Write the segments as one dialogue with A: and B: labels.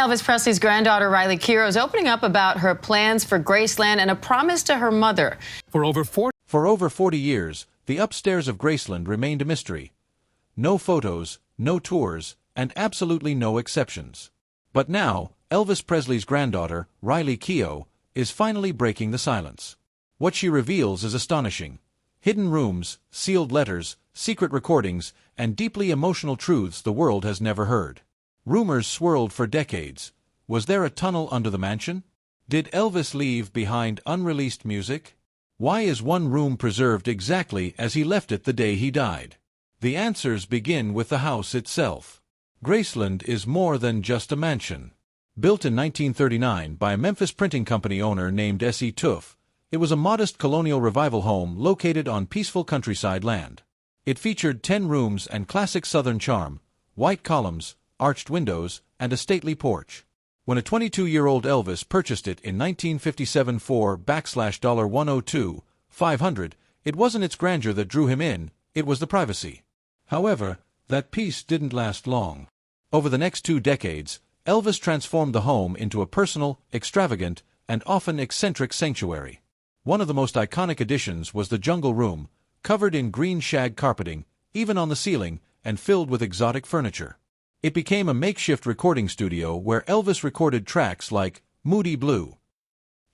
A: Elvis Presley's granddaughter, Riley Keough, is opening up about her plans for Graceland and a promise to her mother.
B: For over 40 years, the upstairs of Graceland remained a mystery. No photos, no tours, and absolutely no exceptions. But now, Elvis Presley's granddaughter, Riley Keough, is finally breaking the silence. What she reveals is astonishing. Hidden rooms, sealed letters, secret recordings, and deeply emotional truths the world has never heard. Rumors swirled for decades. Was there a tunnel under the mansion? Did Elvis leave behind unreleased music? Why is one room preserved exactly as he left it the day he died? The answers begin with the house itself. Graceland is more than just a mansion. Built in 1939 by a Memphis printing company owner named S.E. Keough, it was a modest colonial revival home located on peaceful countryside land. It featured 10 rooms and classic Southern charm, white columns, arched windows, and a stately porch. When a 22-year-old Elvis purchased it in 1957 for $102,500, it wasn't its grandeur that drew him in, it was the privacy. However, that peace didn't last long. Over the next 2 decades, Elvis transformed the home into a personal, extravagant, and often eccentric sanctuary. One of the most iconic additions was the Jungle Room, covered in green shag carpeting, even on the ceiling, and filled with exotic furniture. It became a makeshift recording studio where Elvis recorded tracks like Moody Blue.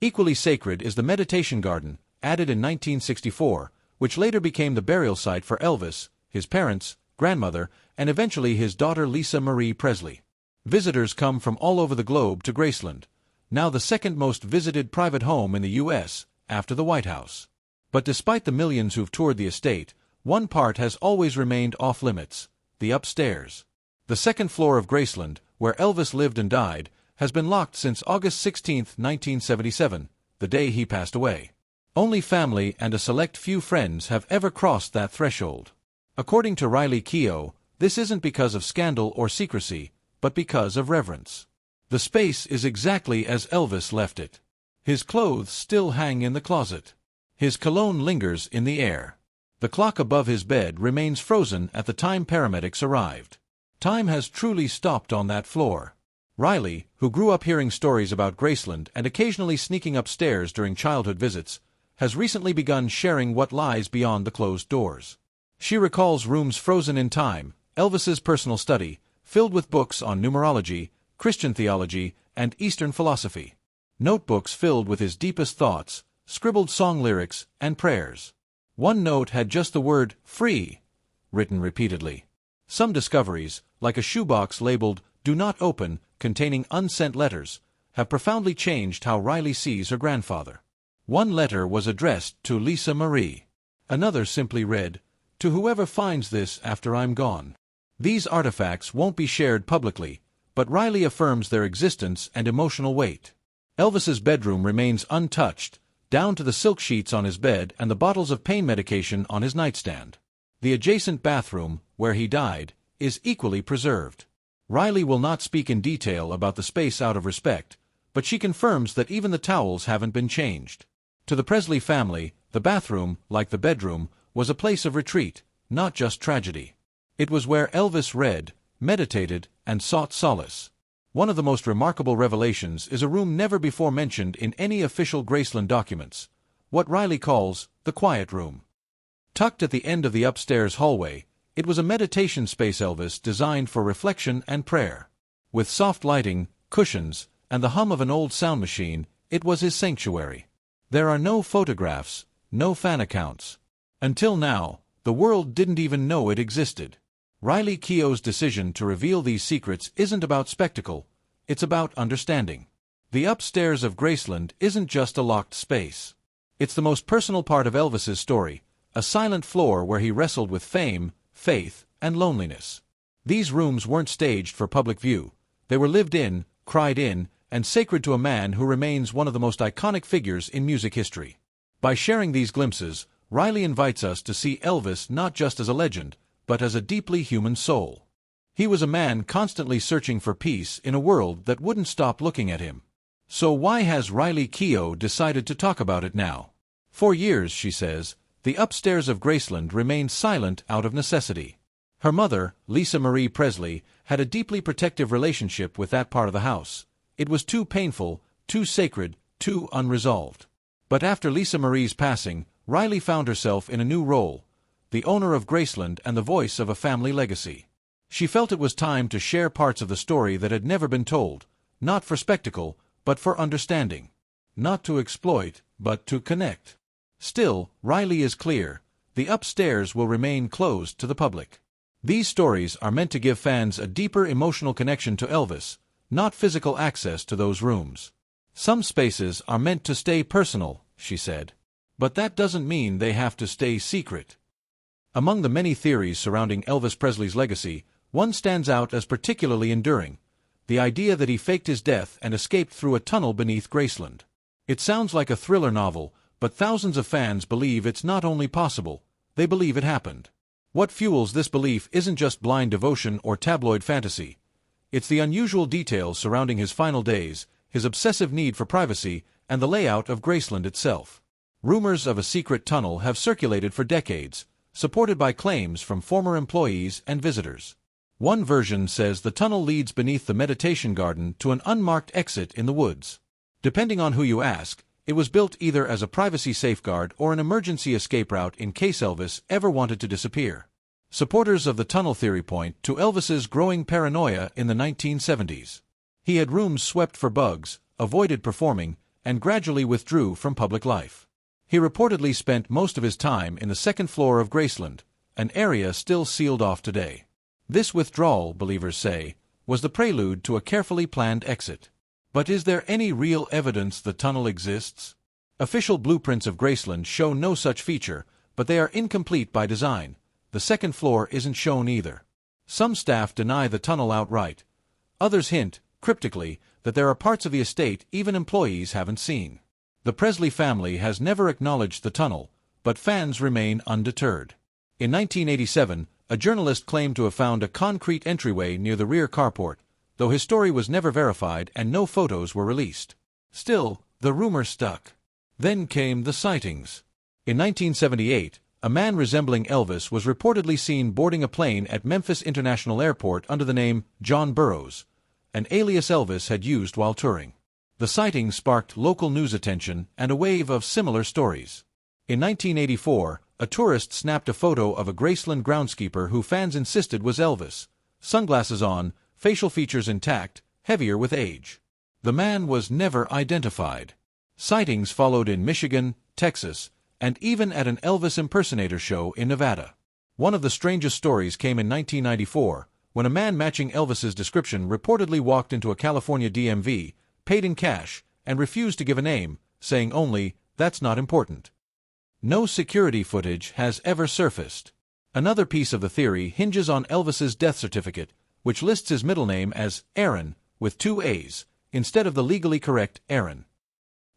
B: Equally sacred is the Meditation Garden, added in 1964, which later became the burial site for Elvis, his parents, grandmother, and eventually his daughter Lisa Marie Presley. Visitors come from all over the globe to Graceland, now the second most visited private home in the U.S., after the White House. But despite the millions who've toured the estate, one part has always remained off-limits: the upstairs. The second floor of Graceland, where Elvis lived and died, has been locked since August 16, 1977, the day he passed away. Only family and a select few friends have ever crossed that threshold. According to Riley Keough, this isn't because of scandal or secrecy, but because of reverence. The space is exactly as Elvis left it. His clothes still hang in the closet. His cologne lingers in the air. The clock above his bed remains frozen at the time paramedics arrived. Time has truly stopped on that floor. Riley, who grew up hearing stories about Graceland and occasionally sneaking upstairs during childhood visits, has recently begun sharing what lies beyond the closed doors. She recalls rooms frozen in time, Elvis's personal study, filled with books on numerology, Christian theology, and Eastern philosophy. Notebooks filled with his deepest thoughts, scribbled song lyrics, and prayers. One note had just the word "free" written repeatedly. Some discoveries, like a shoebox labeled "Do Not Open," containing unsent letters, have profoundly changed how Riley sees her grandfather. One letter was addressed to Lisa Marie. Another simply read, "To whoever finds this after I'm gone." These artifacts won't be shared publicly, but Riley affirms their existence and emotional weight. Elvis's bedroom remains untouched, down to the silk sheets on his bed and the bottles of pain medication on his nightstand. The adjacent bathroom, where he died, is equally preserved. Riley will not speak in detail about the space out of respect, but she confirms that even the towels haven't been changed. To the Presley family, the bathroom, like the bedroom, was a place of retreat, not just tragedy. It was where Elvis read, meditated, and sought solace. One of the most remarkable revelations is a room never before mentioned in any official Graceland documents, what Riley calls the quiet room. Tucked at the end of the upstairs hallway, it was a meditation space Elvis designed for reflection and prayer. With soft lighting, cushions, and the hum of an old sound machine, it was his sanctuary. There are no photographs, no fan accounts. Until now, the world didn't even know it existed. Riley Keough's decision to reveal these secrets isn't about spectacle, it's about understanding. The upstairs of Graceland isn't just a locked space. It's the most personal part of Elvis's story, a silent floor where he wrestled with fame, faith, and loneliness. These rooms weren't staged for public view. They were lived in, cried in, and sacred to a man who remains one of the most iconic figures in music history. By sharing these glimpses, Riley invites us to see Elvis not just as a legend, but as a deeply human soul. He was a man constantly searching for peace in a world that wouldn't stop looking at him. So why has Riley Keough decided to talk about it now? For years, she says, the upstairs of Graceland remained silent out of necessity. Her mother, Lisa Marie Presley, had a deeply protective relationship with that part of the house. It was too painful, too sacred, too unresolved. But after Lisa Marie's passing, Riley found herself in a new role, the owner of Graceland and the voice of a family legacy. She felt it was time to share parts of the story that had never been told, not for spectacle, but for understanding. Not to exploit, but to connect. Still, Riley is clear, the upstairs will remain closed to the public. These stories are meant to give fans a deeper emotional connection to Elvis, not physical access to those rooms. Some spaces are meant to stay personal, she said. But that doesn't mean they have to stay secret. Among the many theories surrounding Elvis Presley's legacy, one stands out as particularly enduring: the idea that he faked his death and escaped through a tunnel beneath Graceland. It sounds like a thriller novel, but thousands of fans believe it's not only possible, they believe it happened. What fuels this belief isn't just blind devotion or tabloid fantasy. It's the unusual details surrounding his final days, his obsessive need for privacy, and the layout of Graceland itself. Rumors of a secret tunnel have circulated for decades, supported by claims from former employees and visitors. One version says the tunnel leads beneath the meditation garden to an unmarked exit in the woods. Depending on who you ask, it was built either as a privacy safeguard or an emergency escape route in case Elvis ever wanted to disappear. Supporters of the tunnel theory point to Elvis's growing paranoia in the 1970s. He had rooms swept for bugs, avoided performing, and gradually withdrew from public life. He reportedly spent most of his time in the second floor of Graceland, an area still sealed off today. This withdrawal, believers say, was the prelude to a carefully planned exit. But is there any real evidence the tunnel exists? Official blueprints of Graceland show no such feature, but they are incomplete by design. The second floor isn't shown either. Some staff deny the tunnel outright. Others hint, cryptically, that there are parts of the estate even employees haven't seen. The Presley family has never acknowledged the tunnel, but fans remain undeterred. In 1987, a journalist claimed to have found a concrete entryway near the rear carport, though his story was never verified and no photos were released. Still, the rumor stuck. Then came the sightings. In 1978, a man resembling Elvis was reportedly seen boarding a plane at Memphis International Airport under the name John Burroughs, an alias Elvis had used while touring. The sighting sparked local news attention and a wave of similar stories. In 1984, a tourist snapped a photo of a Graceland groundskeeper who fans insisted was Elvis, sunglasses on, facial features intact, heavier with age. The man was never identified. Sightings followed in Michigan, Texas, and even at an Elvis impersonator show in Nevada. One of the strangest stories came in 1994, when a man matching Elvis's description reportedly walked into a California DMV, paid in cash, and refused to give a name, saying only, "That's not important." No security footage has ever surfaced. Another piece of the theory hinges on Elvis's death certificate, which lists his middle name as Aaron, with 2 A's, instead of the legally correct Aaron.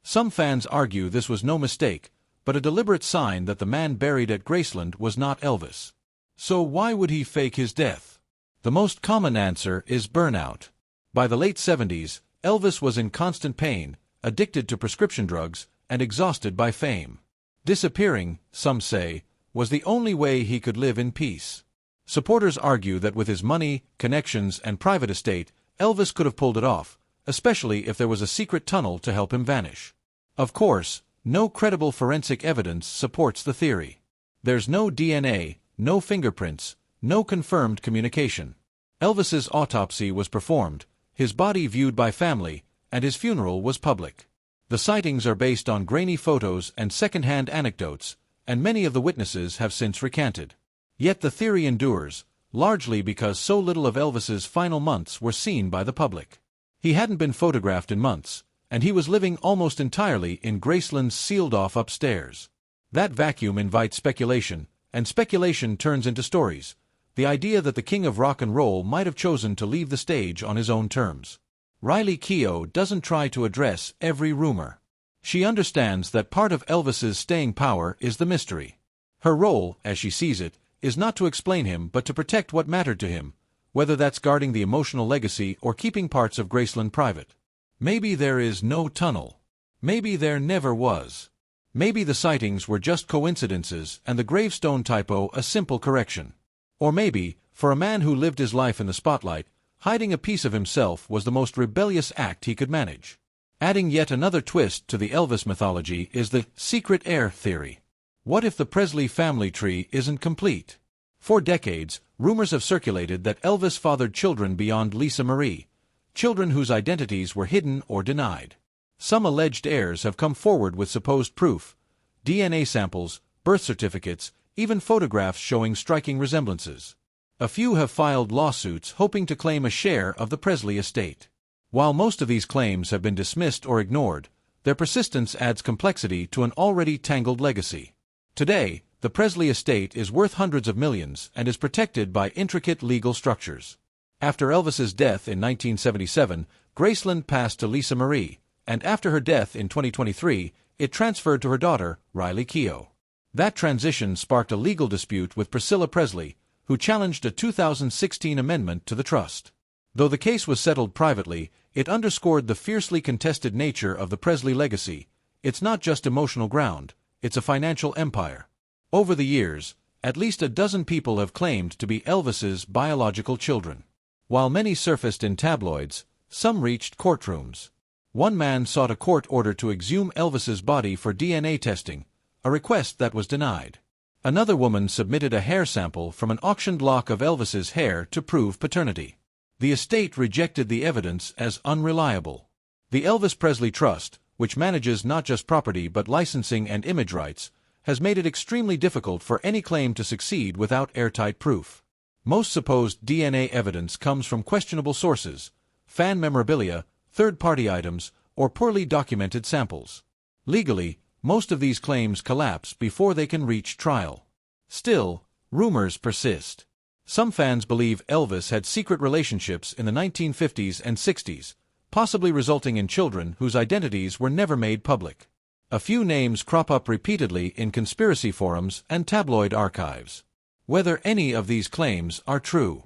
B: Some fans argue this was no mistake, but a deliberate sign that the man buried at Graceland was not Elvis. So why would he fake his death? The most common answer is burnout. By the late 70s, Elvis was in constant pain, addicted to prescription drugs, and exhausted by fame. Disappearing, some say, was the only way he could live in peace. Supporters argue that with his money, connections, and private estate, Elvis could have pulled it off, especially if there was a secret tunnel to help him vanish. Of course, no credible forensic evidence supports the theory. There's no DNA, no fingerprints, no confirmed communication. Elvis's autopsy was performed, his body viewed by family, and his funeral was public. The sightings are based on grainy photos and second-hand anecdotes, and many of the witnesses have since recanted. Yet the theory endures, largely because so little of Elvis's final months were seen by the public. He hadn't been photographed in months, and he was living almost entirely in Graceland's sealed-off upstairs. That vacuum invites speculation, and speculation turns into stories. The idea that the king of rock and roll might have chosen to leave the stage on his own terms. Riley Keough doesn't try to address every rumor. She understands that part of Elvis's staying power is the mystery. Her role, as she sees it, is not to explain him but to protect what mattered to him, whether that's guarding the emotional legacy or keeping parts of Graceland private. Maybe there is no tunnel. Maybe there never was. Maybe the sightings were just coincidences and the gravestone typo a simple correction. Or maybe, For a man who lived his life in the spotlight, hiding a piece of himself was the most rebellious act he could manage. Adding yet another twist to the Elvis mythology is the secret heir theory. What if the Presley family tree isn't complete? For decades, rumors have circulated that Elvis fathered children beyond Lisa Marie, children whose identities were hidden or denied. Some alleged heirs have come forward with supposed proof: DNA samples, birth certificates, even photographs showing striking resemblances. A few have filed lawsuits hoping to claim a share of the Presley estate. While most of these claims have been dismissed or ignored, their persistence adds complexity to an already tangled legacy. Today, the Presley estate is worth hundreds of millions and is protected by intricate legal structures. After Elvis's death in 1977, Graceland passed to Lisa Marie, and after her death in 2023, it transferred to her daughter, Riley Keough. That transition sparked a legal dispute with Priscilla Presley, who challenged a 2016 amendment to the trust. Though the case was settled privately, it underscored the fiercely contested nature of the Presley legacy. It's not just emotional ground, it's a financial empire. Over the years, at least a dozen people have claimed to be Elvis's biological children. While many surfaced in tabloids, some reached courtrooms. One man sought a court order to exhume Elvis's body for DNA testing, a request that was denied. Another woman submitted a hair sample from an auctioned lock of Elvis's hair to prove paternity. The estate rejected the evidence as unreliable. The Elvis Presley Trust, which manages not just property but licensing and image rights, has made it extremely difficult for any claim to succeed without airtight proof. Most supposed DNA evidence comes from questionable sources: fan memorabilia, third-party items, or poorly documented samples. Legally, most of these claims collapse before they can reach trial. Still, rumors persist. Some fans believe Elvis had secret relationships in the 1950s and 60s, possibly resulting in children whose identities were never made public. A few names crop up repeatedly in conspiracy forums and tabloid archives. Whether any of these claims are true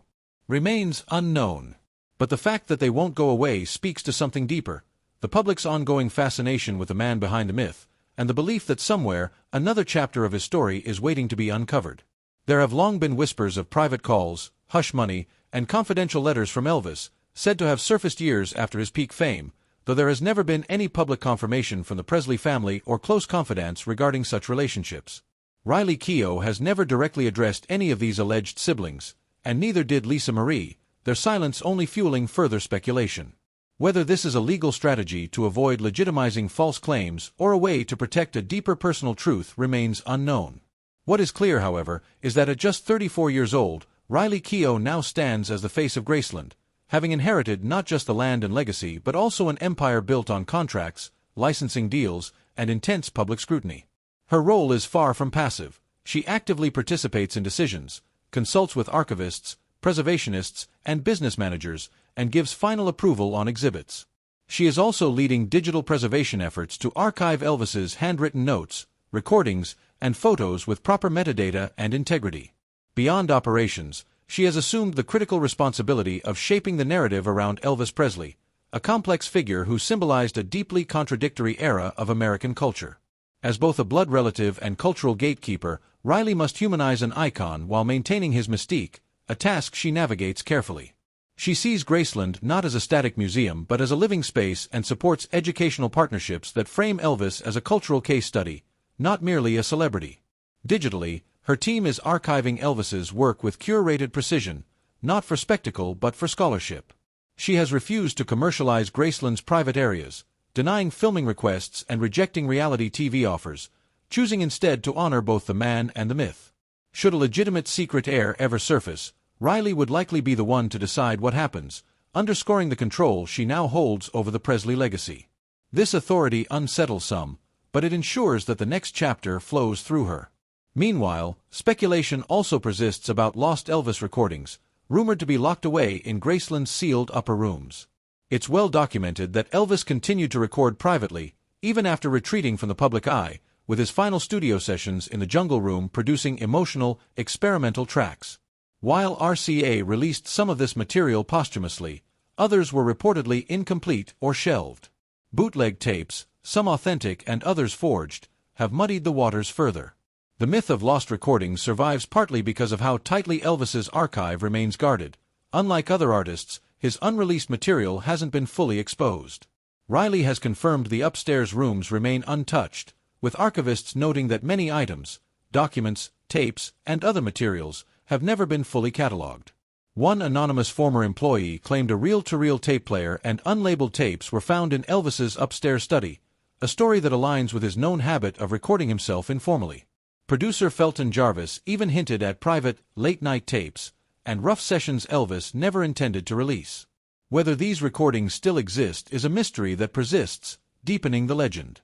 B: remains unknown. But the fact that they won't go away speaks to something deeper: the public's ongoing fascination with the man behind the myth, and the belief that somewhere another chapter of his story is waiting to be uncovered. There have long been whispers of private calls, hush money, and confidential letters from Elvis, said to have surfaced years after his peak fame, though there has never been any public confirmation from the Presley family or close confidants regarding such relationships. Riley Keough has never directly addressed any of these alleged siblings, and neither did Lisa Marie, their silence only fueling further speculation. Whether this is a legal strategy to avoid legitimizing false claims or a way to protect a deeper personal truth remains unknown. What is clear, however, is that at just 34 years old, Riley Keough now stands as the face of Graceland, having inherited not just the land and legacy but also an empire built on contracts, licensing deals, and intense public scrutiny. Her role is far from passive. She actively participates in decisions, consults with archivists, preservationists, and business managers, and gives final approval on exhibits. She is also leading digital preservation efforts to archive Elvis's handwritten notes, recordings, and photos with proper metadata and integrity. Beyond operations, she has assumed the critical responsibility of shaping the narrative around Elvis Presley, a complex figure who symbolized a deeply contradictory era of American culture. As both a blood relative and cultural gatekeeper, Riley must humanize an icon while maintaining his mystique, a task she navigates carefully. She sees Graceland not as a static museum but as a living space and supports educational partnerships that frame Elvis as a cultural case study, not merely a celebrity. Digitally, her team is archiving Elvis's work with curated precision, not for spectacle but for scholarship. She has refused to commercialize Graceland's private areas, denying filming requests and rejecting reality TV offers, choosing instead to honor both the man and the myth. Should a legitimate secret heir ever surface, Riley would likely be the one to decide what happens, underscoring the control she now holds over the Presley legacy. This authority unsettles some, but it ensures that the next chapter flows through her. Meanwhile, speculation also persists about lost Elvis recordings, rumored to be locked away in Graceland's sealed upper rooms. It's well documented that Elvis continued to record privately, even after retreating from the public eye, with his final studio sessions in the Jungle Room producing emotional, experimental tracks. While RCA released some of this material posthumously, others were reportedly incomplete or shelved. Bootleg tapes, some authentic and others forged, have muddied the waters further. The myth of lost recordings survives partly because of how tightly Elvis's archive remains guarded. Unlike other artists, his unreleased material hasn't been fully exposed. Riley has confirmed the upstairs rooms remain untouched, with archivists noting that many items, documents, tapes, and other materials have never been fully catalogued. One anonymous former employee claimed a reel-to-reel tape player and unlabeled tapes were found in Elvis's upstairs study, a story that aligns with his known habit of recording himself informally. Producer Felton Jarvis even hinted at private, late-night tapes and rough sessions Elvis never intended to release. Whether these recordings still exist is a mystery that persists, deepening the legend.